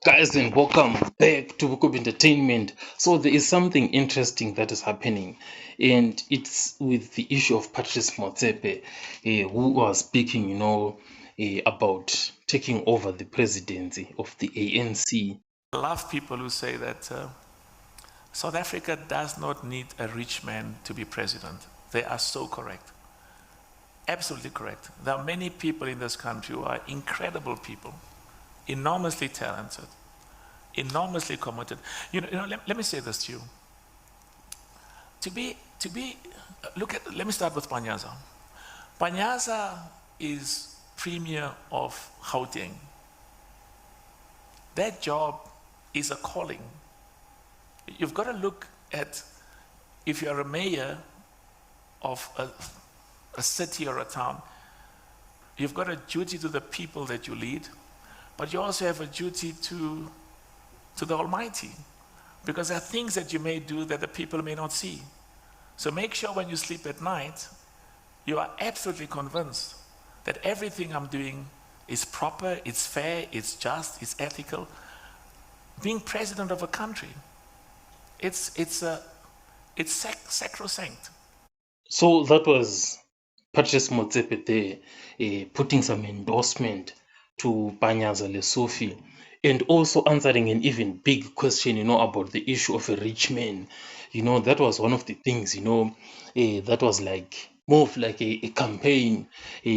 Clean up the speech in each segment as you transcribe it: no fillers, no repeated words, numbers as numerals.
Guys, and welcome back to Book of Entertainment. So there is something interesting that is happening, and it's with the issue of Patrice Motsepe, who was speaking, about taking over the presidency of the ANC. I love people who say that South Africa does not need a rich man to be president. They are so correct. Absolutely correct. There are many people in this country who are incredible people, enormously talented, enormously committed. Let me say this to you. Let me start with Panyaza. Panyaza is premier of Gauteng. That job is a calling. You've got to look at, if you're a mayor of a city or a town, you've got a duty to the people that you lead, but you also have a duty to the Almighty, because there are things that you may do that the people may not see. So make sure when you sleep at night, you are absolutely convinced that everything I'm doing is proper, it's fair, it's just, it's ethical. Being president of a country, it's sacrosanct. So that was Patrice Motsepe there, putting some endorsement to Panyaza Lesufi, and also answering an even big question, about the issue of a rich man. That was one of the things, that was like more of like a campaign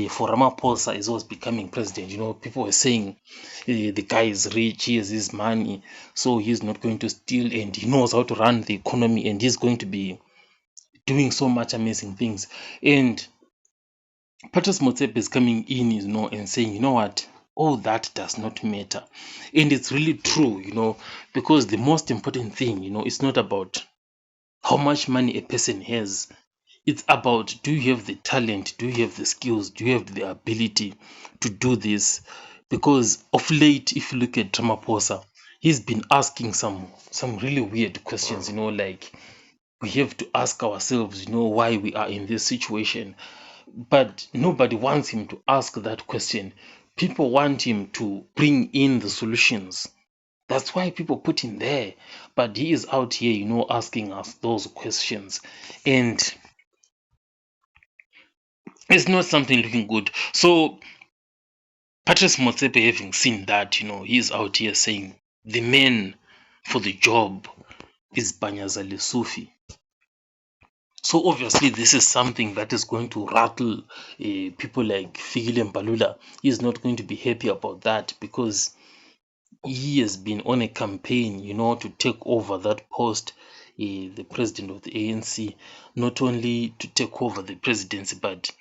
for Ramaphosa as he was becoming president. People were saying the guy is rich, he has his money, so he's not going to steal, and he knows how to run the economy, and he's going to be doing so much amazing things. And Patrice Motsepe is coming in, and saying, you know what, all that does not matter. And it's really true, because the most important thing, it's not about how much money a person has. It's about, do you have the talent? Do you have the skills? Do you have the ability to do this? Because of late, if you look at Ramaphosa, he's been asking some really weird questions, like we have to ask ourselves, why we are in this situation. But nobody wants him to ask that question. People want him to bring in the solutions. That's why people put him there. But he is out here, asking us those questions. And it's not something looking good. So Patrice Motsepe, having seen that, he's out here saying the man for the job is Banyaza Lesufi. So obviously this is something that is going to rattle people like Fikile Mbalula. He's not going to be happy about that, because he has been on a campaign, to take over that post, the president of the ANC, not only to take over the presidency, but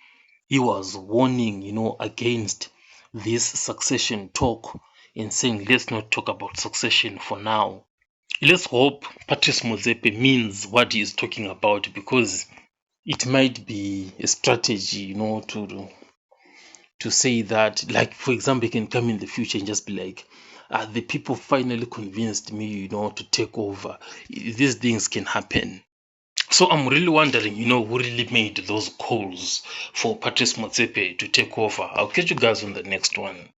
he was warning, against this succession talk, and saying, let's not talk about succession for now. Let's hope Patrice Motsepe means what he is talking about, because it might be a strategy, to say that, like, for example, he can come in the future and just be like, the people finally convinced me, to take over. These things can happen. So I'm really wondering, who really made those calls for Patrice Motsepe to take over. I'll catch you guys on the next one.